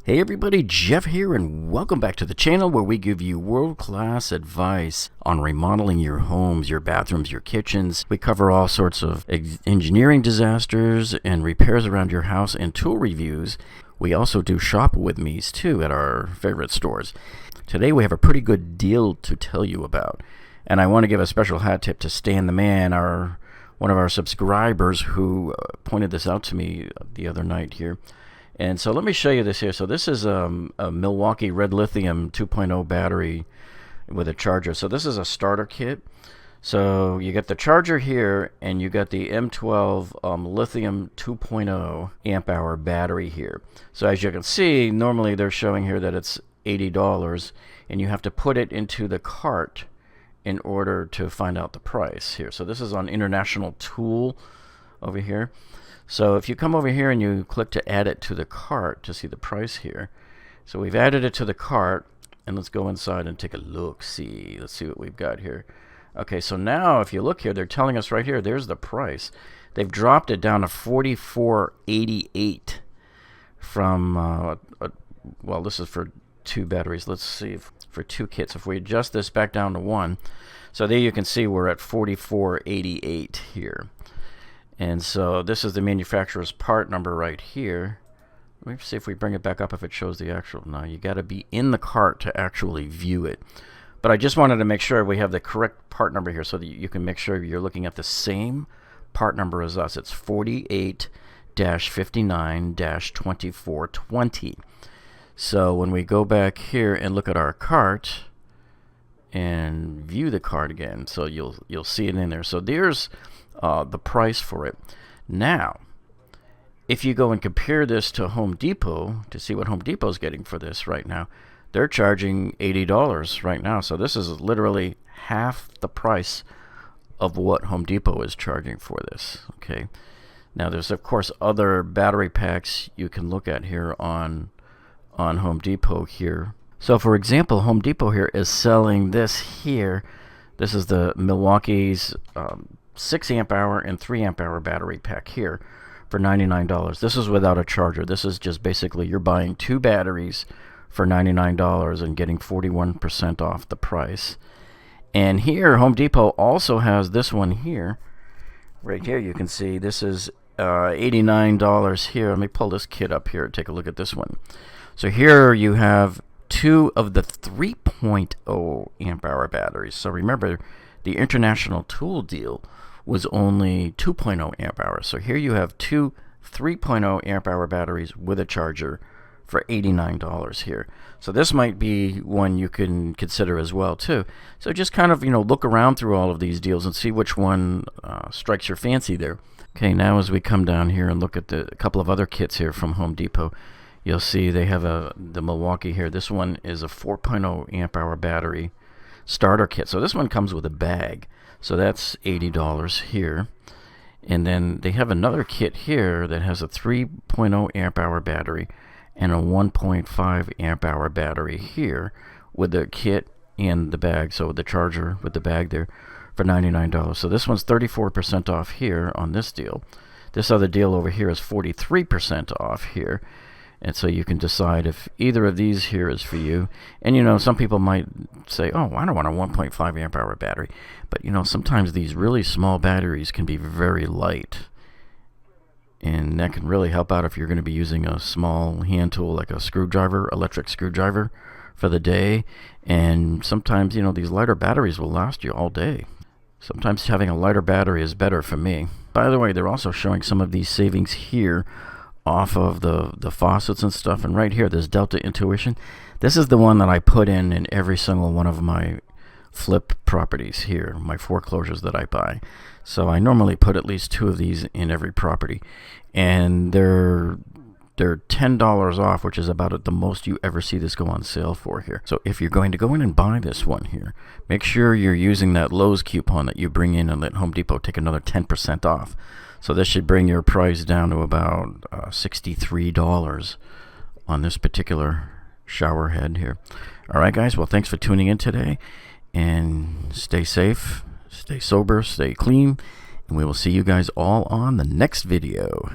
Hey everybody, Jeff here, and welcome back to the channel where we give you world-class advice on remodeling your homes, your bathrooms, your kitchens. We cover all sorts of engineering disasters and repairs around your house and tool reviews. We also do shop with me's too at our favorite stores. Today we have a pretty good deal to tell you about, and I want to give a special hat tip to Stan the Man, one of our subscribers who pointed this out to me the other night here. And so let me show you this here. So this is a Milwaukee red lithium 2.0 battery with a charger. So this is a starter kit. So you got the charger here, and you got the M12 lithium 2.0 amp hour battery here. So as you can see, normally they're showing here that it's $80, and you have to put it into the cart in order to find out the price here. So this is on International Tool over here. So if you come over here and you click to add it to the cart to see the price here. So we've added it to the cart, and let's go inside and take a look. Let's see what we've got here. Okay, so now if you look here, they're telling us right here, there's the price. They've dropped it down to $44.88 from, well, this is for two batteries. Let's see if for two kits. If we adjust this back down to one, so there you can see we're at $44.88 here. And so this is the manufacturer's part number right here. Let me see if we bring it back up if it shows the actual. No, you got to be in the cart to actually view it. But I just wanted to make sure we have the correct part number here so that you can make sure you're looking at the same part number as us. It's 48-59-2420. So when we go back here and look at our cart and view the cart again, so you'll see it in there. So there's the price for it. Now, if you go and compare this to Home Depot to see what Home Depot is getting for this right now, they're charging $80 right now. So this is literally half the price of what Home Depot is charging for this. Okay. Now there's of course other battery packs you can look at here on Home Depot here. So for example, Home Depot here is selling this here. This is the Milwaukee's 6 amp hour and 3 amp hour battery pack here for $99. This is without a charger. This is just basically you're buying two batteries for $99 and getting 41% off the price. And here Home Depot also has this one here. Right here you can see this is $89 here. Let me pull this kit up here and take a look at this one. So here you have two of the 3.0 amp hour batteries. So remember, the International Tool deal was only 2.0 amp hours. So here you have two 3.0 amp hour batteries with a charger for $89 here. So this might be one you can consider as well too. So just kind of, look around through all of these deals and see which one strikes your fancy there. Okay, now as we come down here and look at a couple of other kits here from Home Depot, you'll see they have the Milwaukee here. This one is a 4.0 amp hour battery starter kit. So this one comes with a bag. So that's $80 here. And then they have another kit here that has a 3.0 amp hour battery and a 1.5 amp hour battery here with the kit and the bag. So with the charger with the bag there for $99. So this one's 34% off here on this deal. This other deal over here is 43% off here. And so you can decide if either of these here is for you. And some people might say, oh, I don't want a 1.5 amp hour battery. But sometimes these really small batteries can be very light. And that can really help out if you're going to be using a small hand tool like a screwdriver, electric screwdriver for the day. And sometimes, these lighter batteries will last you all day. Sometimes having a lighter battery is better for me. By the way, they're also showing some of these savings here off of the faucets and stuff. And right here, this Delta Intuition, this is the one that I put in every single one of my flip properties here, my foreclosures that I buy. So I normally put at least two of these in every property, and they're $10 off, which is about the most you ever see this go on sale for here. So if you're going to go in and buy this one here, make sure you're using that Lowe's coupon that you bring in and let Home Depot take another 10% off. So this should bring your price down to about $63 on this particular shower head here. All right, guys. Well, thanks for tuning in today. And stay safe, stay sober, stay clean. And we will see you guys all on the next video.